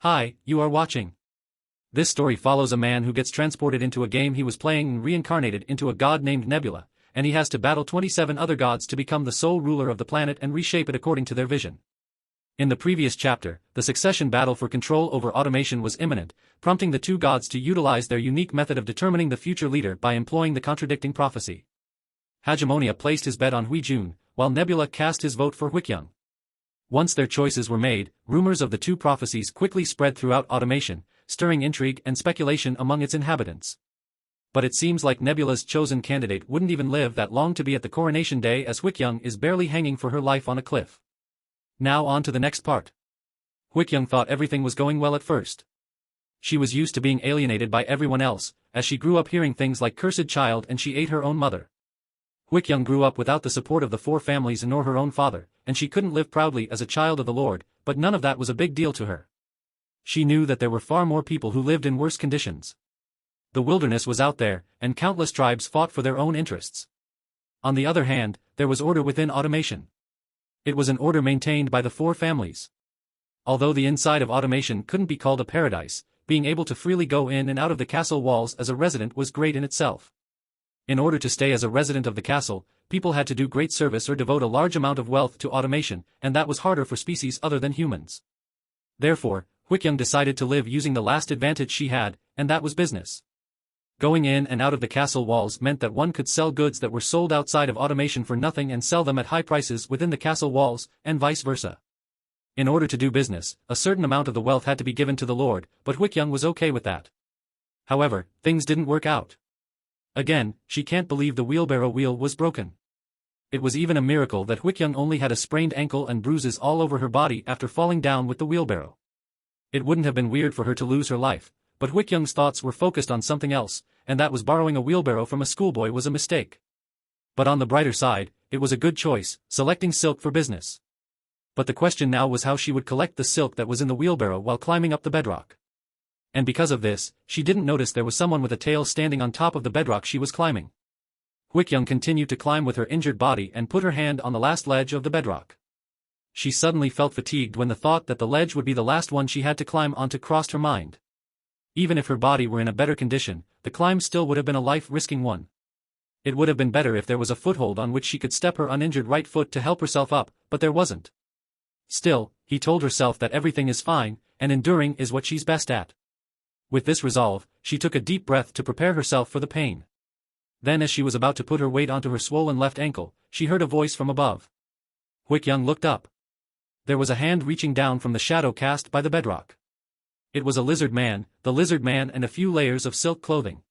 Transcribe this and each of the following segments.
Hi, you are watching. This story follows a man who gets transported into a game he was playing and reincarnated into a god named Nebula, and he has to battle 27 other gods to become the sole ruler of the planet and reshape it according to their vision. In the previous chapter, the succession battle for control over automation was imminent, prompting the two gods to utilize their unique method of determining the future leader by employing the contradicting prophecy. Hegemonia placed his bet on Jun, while Nebula cast his vote for Young. Once their choices were made, rumors of the two prophecies quickly spread throughout automation, stirring intrigue and speculation among its inhabitants. But it seems like Nebula's chosen candidate wouldn't even live that long to be at the coronation day, as Young is barely hanging for her life on a cliff. Now on to the next part. Young thought everything was going well at first. She was used to being alienated by everyone else, as she grew up hearing things like cursed child and she ate her own mother. Young grew up without the support of the four families nor her own father, and she couldn't live proudly as a child of the Lord, but none of that was a big deal to her. She knew that there were far more people who lived in worse conditions. The wilderness was out there, and countless tribes fought for their own interests. On the other hand, there was order within automation. It was an order maintained by the four families. Although the inside of automation couldn't be called a paradise, being able to freely go in and out of the castle walls as a resident was great in itself. In order to stay as a resident of the castle, people had to do great service or devote a large amount of wealth to automation, and that was harder for species other than humans. Therefore, Young decided to live using the last advantage she had, and that was business. Going in and out of the castle walls meant that one could sell goods that were sold outside of automation for nothing and sell them at high prices within the castle walls, and vice versa. In order to do business, a certain amount of the wealth had to be given to the Lord, but Young was okay with that. However, things didn't work out. Again, she can't believe the wheelbarrow wheel was broken. It was even a miracle that Young only had a sprained ankle and bruises all over her body after falling down with the wheelbarrow. It wouldn't have been weird for her to lose her life, but Young's thoughts were focused on something else, and that was borrowing a wheelbarrow from a schoolboy was a mistake. But on the brighter side, it was a good choice, selecting silk for business. But the question now was how she would collect the silk that was in the wheelbarrow while climbing up the bedrock. And because of this, she didn't notice there was someone with a tail standing on top of the bedrock she was climbing. Young continued to climb with her injured body and put her hand on the last ledge of the bedrock. She suddenly felt fatigued when the thought that the ledge would be the last one she had to climb onto crossed her mind. Even if her body were in a better condition, the climb still would have been a life-risking one. It would have been better if there was a foothold on which she could step her uninjured right foot to help herself up, but there wasn't. Still, he told herself that everything is fine, and enduring is what she's best at. With this resolve, she took a deep breath to prepare herself for the pain. Then as she was about to put her weight onto her swollen left ankle, she heard a voice from above. Young looked up. There was a hand reaching down from the shadow cast by the bedrock. It was a lizard man, and a few layers of silk clothing.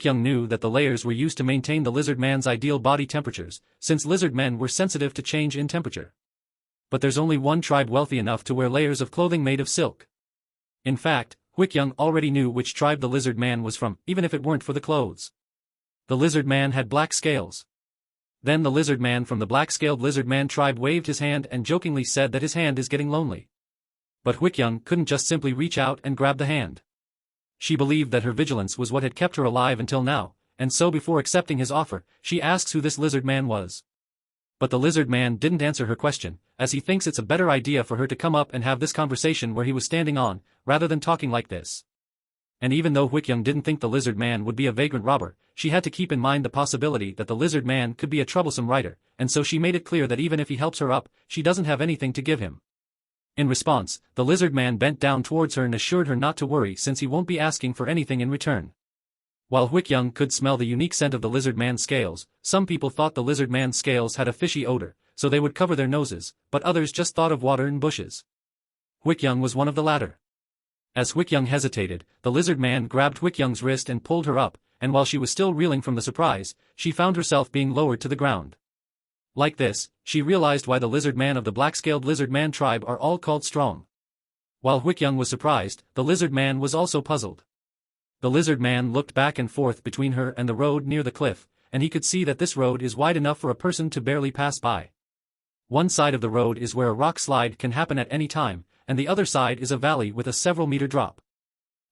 Young knew that the layers were used to maintain the lizard man's ideal body temperatures, since lizard men were sensitive to change in temperature. But there's only one tribe wealthy enough to wear layers of clothing made of silk. In fact, Young already knew which tribe the lizard man was from, even if it weren't for the clothes. The lizard man had black scales. Then the lizard man from the black-scaled lizard man tribe waved his hand and jokingly said that his hand is getting lonely. But Young couldn't just simply reach out and grab the hand. She believed that her vigilance was what had kept her alive until now, and so before accepting his offer, she asks who this lizard man was. But the lizard man didn't answer her question, as he thinks it's a better idea for her to come up and have this conversation where he was standing on, rather than talking like this. And even though Young didn't think the lizard man would be a vagrant robber, she had to keep in mind the possibility that the lizard man could be a troublesome writer, and so she made it clear that even if he helps her up, she doesn't have anything to give him. In response, the lizard man bent down towards her and assured her not to worry since he won't be asking for anything in return. While Young could smell the unique scent of the lizard man's scales, some people thought the lizard man's scales had a fishy odor, so they would cover their noses, but others just thought of water and bushes. Young was one of the latter. As Young hesitated, the lizard man grabbed Young's wrist and pulled her up, and while she was still reeling from the surprise, she found herself being lowered to the ground. Like this, she realized why the lizard man of the black-scaled lizard man tribe are all called strong. While Young was surprised, the lizard man was also puzzled. The lizard man looked back and forth between her and the road near the cliff, and he could see that this road is wide enough for a person to barely pass by. One side of the road is where a rock slide can happen at any time, and the other side is a valley with a several-meter drop.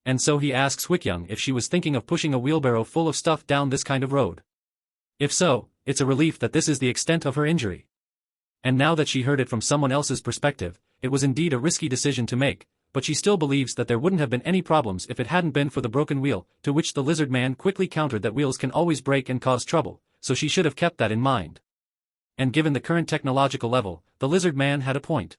And so he asks Young if she was thinking of pushing a wheelbarrow full of stuff down this kind of road. If so, it's a relief that this is the extent of her injury. And now that she heard it from someone else's perspective, it was indeed a risky decision to make, but she still believes that there wouldn't have been any problems if it hadn't been for the broken wheel, to which the lizard man quickly countered that wheels can always break and cause trouble, so she should have kept that in mind. And given the current technological level, the lizard man had a point.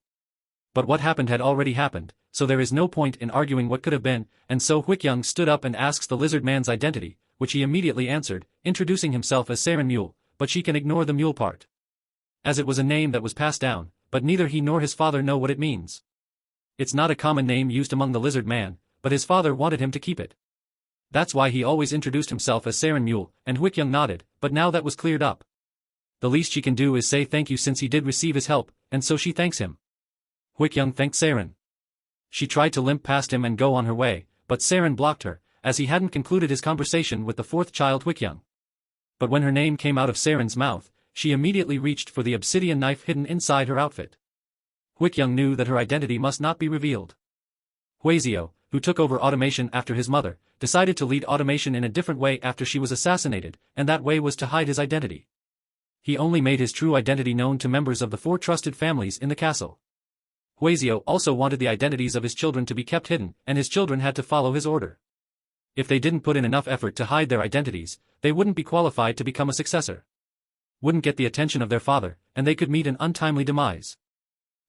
But what happened had already happened, so there is no point in arguing what could have been, and so Hwikyung stood up and asks the lizard man's identity, which he immediately answered, introducing himself as Saren Mule, but she can ignore the mule part, as it was a name that was passed down, but neither he nor his father know what it means. It's not a common name used among the lizard man, but his father wanted him to keep it. That's why he always introduced himself as Saren Mule, and Hwikyung nodded, but now that was cleared up. The least she can do is say thank you since he did receive his help, and so she thanks him. Hwikyung thanked Saren. She tried to limp past him and go on her way, but Saren blocked her, as he hadn't concluded his conversation with the fourth child Hwikyung. But when her name came out of Saren's mouth, she immediately reached for the obsidian knife hidden inside her outfit. Hwikyung knew that her identity must not be revealed. Hwazeo, who took over automation after his mother, decided to lead automation in a different way after she was assassinated, and that way was to hide his identity. He only made his true identity known to members of the 4 trusted families in the castle. Hwazeo also wanted the identities of his children to be kept hidden, and his children had to follow his order. If they didn't put in enough effort to hide their identities, they wouldn't be qualified to become a successor. Wouldn't get the attention of their father, and they could meet an untimely demise.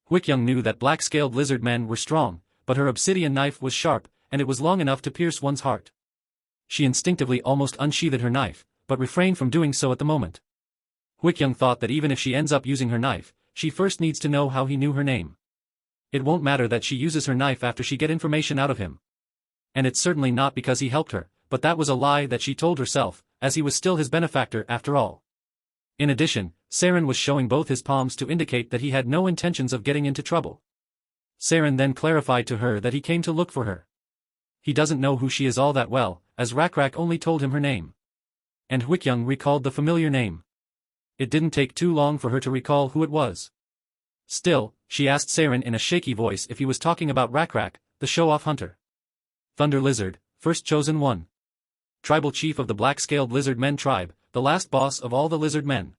Hwikyung knew that black-scaled lizard men were strong, but her obsidian knife was sharp, and it was long enough to pierce one's heart. She instinctively almost unsheathed her knife, but refrained from doing so at the moment. Hwikyung thought that even if she ends up using her knife, she first needs to know how he knew her name. It won't matter that she uses her knife after she get information out of him. And it's certainly not because he helped her, but that was a lie that she told herself, as he was still his benefactor after all. In addition, Saren was showing both his palms to indicate that he had no intentions of getting into trouble. Saren then clarified to her that he came to look for her. He doesn't know who she is all that well, as Rakrak only told him her name. And Hwikyung recalled the familiar name. It didn't take too long for her to recall who it was. Still, she asked Saren in a shaky voice if he was talking about Rakrak, the show-off hunter. Thunder Lizard, first chosen one. Tribal chief of the black-scaled lizard men tribe, the last boss of all the lizard men.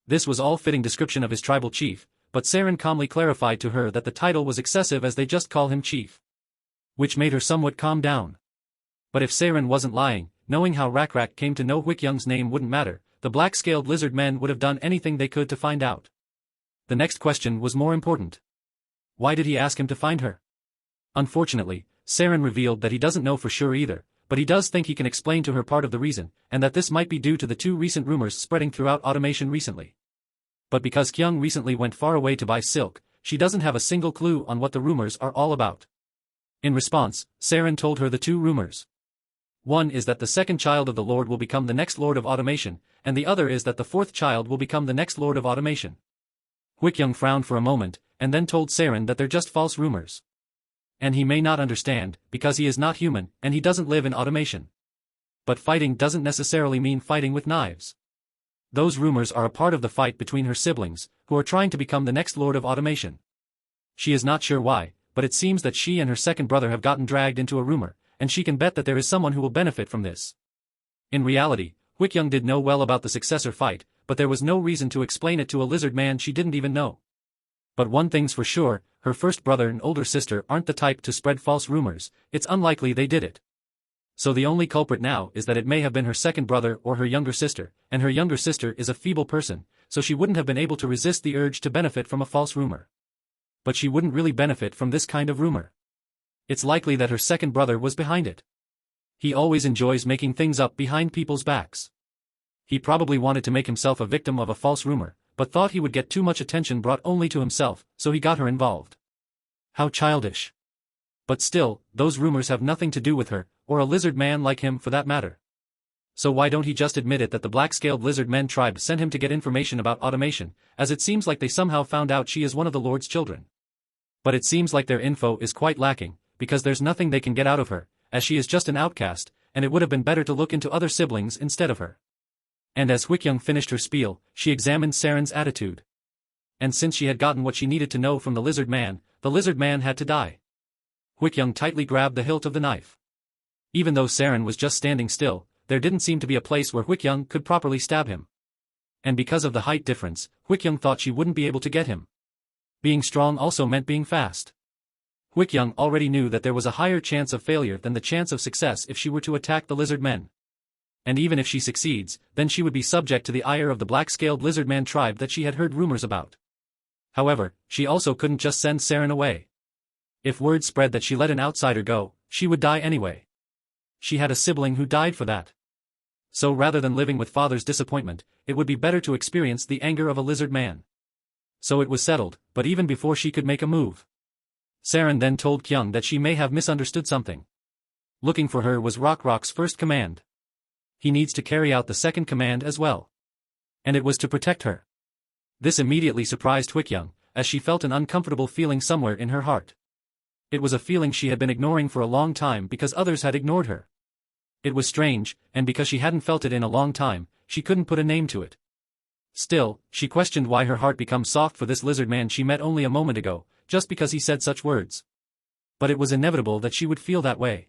This was all fitting description of his tribal chief, but Saren calmly clarified to her that the title was excessive as they just call him chief. Which made her somewhat calm down. But if Saren wasn't lying, knowing how Rakrak came to know Hwikyung's name wouldn't matter, the black-scaled lizard men would have done anything they could to find out. The next question was more important. Why did he ask him to find her? Unfortunately, Saren revealed that he doesn't know for sure either, but he does think he can explain to her part of the reason, and that this might be due to the 2 recent rumors spreading throughout automation recently. But because Kyung recently went far away to buy silk, she doesn't have a single clue on what the rumors are all about. In response, Saren told her the 2 rumors. One is that the 2nd child of the Lord will become the next Lord of Automation, and the other is that the 4th child will become the next Lord of Automation. Hwikyung frowned for a moment, and then told Saren that they're just false rumors. And he may not understand, because he is not human, and he doesn't live in automation. But fighting doesn't necessarily mean fighting with knives. Those rumors are a part of the fight between her siblings, who are trying to become the next Lord of Automation. She is not sure why, but it seems that she and her second brother have gotten dragged into a rumor, and she can bet that there is someone who will benefit from this. In reality, Hwikyung did know well about the successor fight, but there was no reason to explain it to a lizard man she didn't even know. But one thing's for sure, her first brother and older sister aren't the type to spread false rumors, it's unlikely they did it. So the only culprit now is that it may have been her second brother or her younger sister, and her younger sister is a feeble person, so she wouldn't have been able to resist the urge to benefit from a false rumor. But she wouldn't really benefit from this kind of rumor. It's likely that her second brother was behind it. He always enjoys making things up behind people's backs. He probably wanted to make himself a victim of a false rumor, but thought he would get too much attention brought only to himself, so he got her involved. How childish. But still, those rumors have nothing to do with her, or a lizard man like him for that matter. So why don't he just admit it that the black-scaled lizard men tribe sent him to get information about automation, as it seems like they somehow found out she is one of the Lord's children. But it seems like their info is quite lacking, because there's nothing they can get out of her, as she is just an outcast, and it would have been better to look into other siblings instead of her. And as Hwikyung finished her spiel, she examined Saren's attitude. And since she had gotten what she needed to know from the lizard man had to die. Hwikyung tightly grabbed the hilt of the knife. Even though Saren was just standing still, there didn't seem to be a place where Hwikyung could properly stab him. And because of the height difference, Hwikyung thought she wouldn't be able to get him. Being strong also meant being fast. Young already knew that there was a higher chance of failure than the chance of success if she were to attack the Lizardmen. And even if she succeeds, then she would be subject to the ire of the black-scaled Lizardman tribe that she had heard rumors about. However, she also couldn't just send Saren away. If word spread that she let an outsider go, she would die anyway. She had a sibling who died for that. So rather than living with father's disappointment, it would be better to experience the anger of a lizard man. So it was settled, but even before she could make a move, Saren then told Kyung that she may have misunderstood something. Looking for her was Rock's first command. He needs to carry out the second command as well. And it was to protect her. This immediately surprised Young, as she felt an uncomfortable feeling somewhere in her heart. It was a feeling she had been ignoring for a long time because others had ignored her. It was strange, and because she hadn't felt it in a long time, she couldn't put a name to it. Still, she questioned why her heart became soft for this lizard man she met only a moment ago, just because he said such words. But it was inevitable that she would feel that way.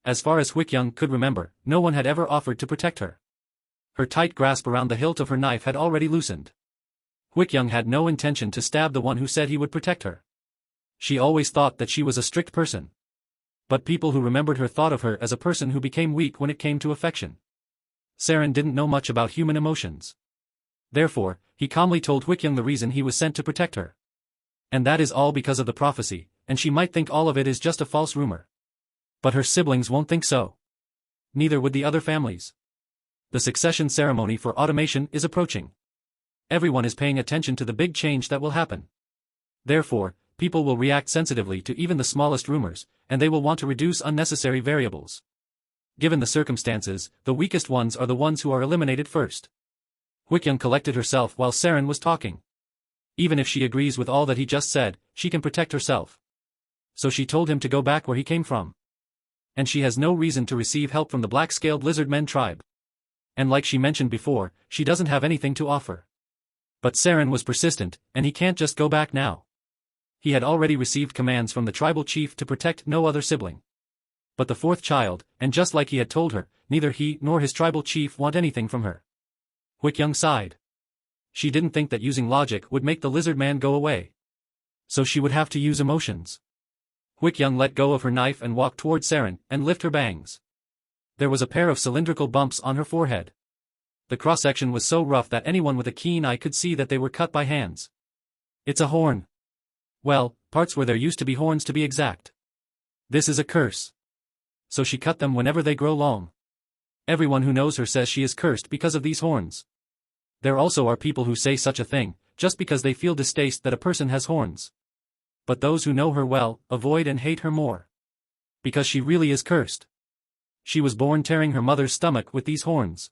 As far as Young could remember, no one had ever offered to protect her. Her tight grasp around the hilt of her knife had already loosened. Young had no intention to stab the one who said he would protect her. She always thought that she was a strict person. But people who remembered her thought of her as a person who became weak when it came to affection. Saren didn't know much about human emotions. Therefore, he calmly told Young the reason he was sent to protect her. And that is all because of the prophecy, and she might think all of it is just a false rumor. But her siblings won't think so. Neither would the other families. The succession ceremony for automation is approaching. Everyone is paying attention to the big change that will happen. Therefore, people will react sensitively to even the smallest rumors, and they will want to reduce unnecessary variables. Given the circumstances, the weakest ones are the ones who are eliminated first. Young collected herself while Saren was talking. Even if she agrees with all that he just said, she can protect herself. So she told him to go back where he came from. And she has no reason to receive help from the black-scaled Lizardmen tribe. And like she mentioned before, she doesn't have anything to offer. But Saren was persistent, and he can't just go back now. He had already received commands from the tribal chief to protect no other sibling. But the fourth child, and just like he had told her, neither he nor his tribal chief want anything from her. Young sighed. She didn't think that using logic would make the lizard man go away. So she would have to use emotions. Young let go of her knife and walked toward Saren, and lift her bangs. There was a pair of cylindrical bumps on her forehead. The cross-section was so rough that anyone with a keen eye could see that they were cut by hands. It's a horn. Well, parts where there used to be horns to be exact. This is a curse. So she cut them whenever they grow long. Everyone who knows her says she is cursed because of these horns. There also are people who say such a thing, just because they feel distaste that a person has horns. But those who know her well, avoid and hate her more. Because she really is cursed. She was born tearing her mother's stomach with these horns.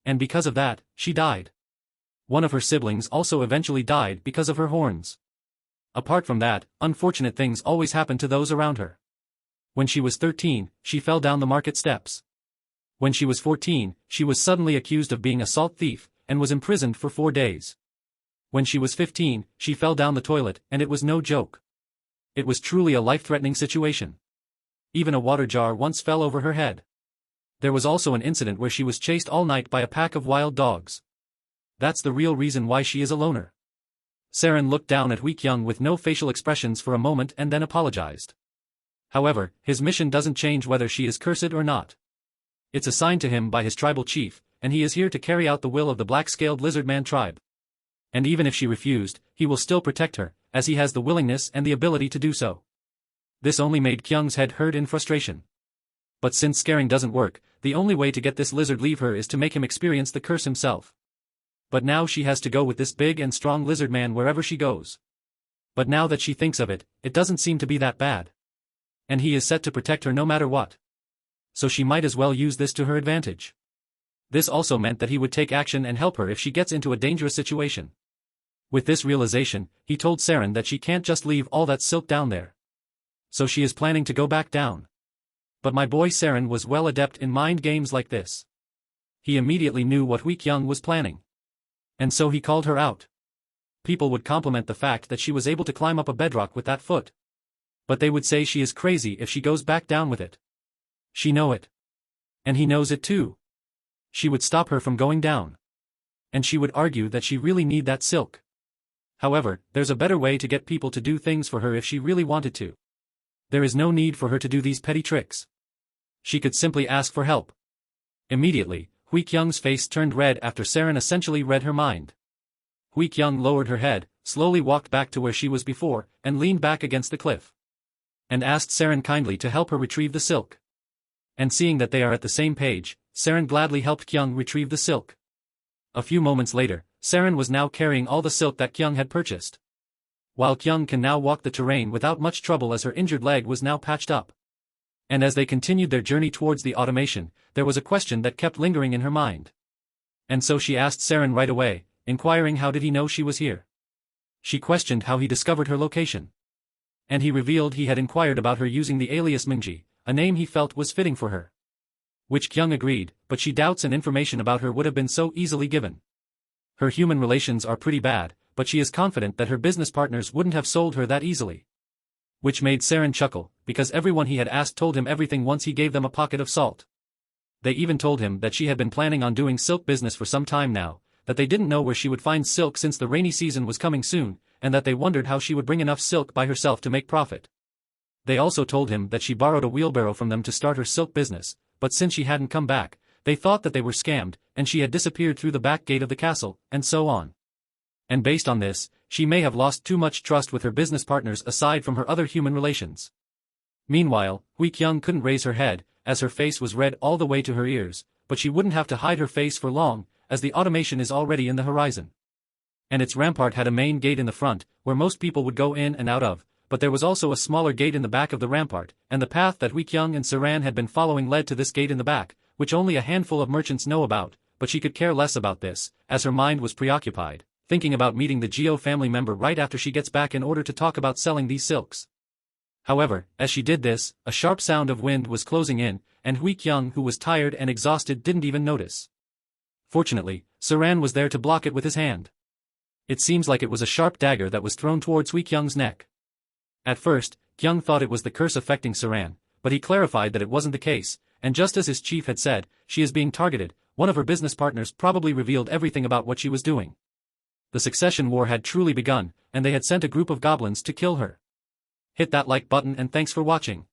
And because of that, she died. One of her siblings also eventually died because of her horns. Apart from that, unfortunate things always happen to those around her. When she was 13, she fell down the market steps. When she was 14, she was suddenly accused of being a salt thief, and was imprisoned for 4 days. When she was 15, she fell down the toilet, and it was no joke. It was truly a life-threatening situation. Even a water jar once fell over her head. There was also an incident where she was chased all night by a pack of wild dogs. That's the real reason why she is a loner. Saren looked down at Young with no facial expressions for a moment and then apologized. However, his mission doesn't change whether she is cursed or not. It's assigned to him by his tribal chief, and he is here to carry out the will of the black-scaled Lizardman tribe. And even if she refused, he will still protect her, as he has the willingness and the ability to do so. This only made Kyung's head hurt in frustration. But since scaring doesn't work, the only way to get this lizard leave her is to make him experience the curse himself. But now she has to go with this big and strong lizard man wherever she goes. But now that she thinks of it, it doesn't seem to be that bad. And he is set to protect her no matter what. So she might as well use this to her advantage. This also meant that he would take action and help her if she gets into a dangerous situation. With this realization, he told Saren that she can't just leave all that silk down there. So she is planning to go back down. But my boy Saren was well adept in mind games like this. He immediately knew what Young was planning. And so he called her out. People would compliment the fact that she was able to climb up a bedrock with that foot. But they would say she is crazy if she goes back down with it. She know it. And he knows it too. She would stop her from going down. And she would argue that she really need that silk. However, there's a better way to get people to do things for her if she really wanted to. There is no need for her to do these petty tricks. She could simply ask for help. Immediately, Hui Kyung's face turned red after Saren essentially read her mind. Hui Kyung lowered her head, slowly walked back to where she was before, and leaned back against the cliff. And asked Saren kindly to help her retrieve the silk. And seeing that they are at the same page, Saren gladly helped Kyung retrieve the silk. A few moments later, Saren was now carrying all the silk that Kyung had purchased. While Kyung can now walk the terrain without much trouble as her injured leg was now patched up. And as they continued their journey towards the automation, there was a question that kept lingering in her mind. And so she asked Saren right away, inquiring how did he know she was here. She questioned how he discovered her location. And he revealed he had inquired about her using the alias Mingji, a name he felt was fitting for her. Which Kyung agreed, but she doubts and information about her would have been so easily given. Her human relations are pretty bad, but she is confident that her business partners wouldn't have sold her that easily. Which made Saren chuckle, because everyone he had asked told him everything once he gave them a pocket of salt. They even told him that she had been planning on doing silk business for some time now, that they didn't know where she would find silk since the rainy season was coming soon, and that they wondered how she would bring enough silk by herself to make profit. They also told him that she borrowed a wheelbarrow from them to start her silk business, but since she hadn't come back, they thought that they were scammed, and she had disappeared through the back gate of the castle, and so on. And based on this, she may have lost too much trust with her business partners aside from her other human relations. Meanwhile, Hui Kyung couldn't raise her head, as her face was red all the way to her ears, but she wouldn't have to hide her face for long, as the automation is already in the horizon. And its rampart had a main gate in the front, where most people would go in and out of, but there was also a smaller gate in the back of the rampart, and the path that Hui Kyung and Saran had been following led to this gate in the back, which only a handful of merchants know about, but she could care less about this, as her mind was preoccupied, thinking about meeting the Geo family member right after she gets back in order to talk about selling these silks. However, as she did this, a sharp sound of wind was closing in, and Hui Kyung, who was tired and exhausted, didn't even notice. Fortunately, Saran was there to block it with his hand. It seems like it was a sharp dagger that was thrown towards Hui Kyung's neck. At first, Kyung thought it was the curse affecting Saran, but he clarified that it wasn't the case, and just as his chief had said, she is being targeted. One of her business partners probably revealed everything about what she was doing. The succession war had truly begun, and they had sent a group of goblins to kill her. Hit that like button and thanks for watching.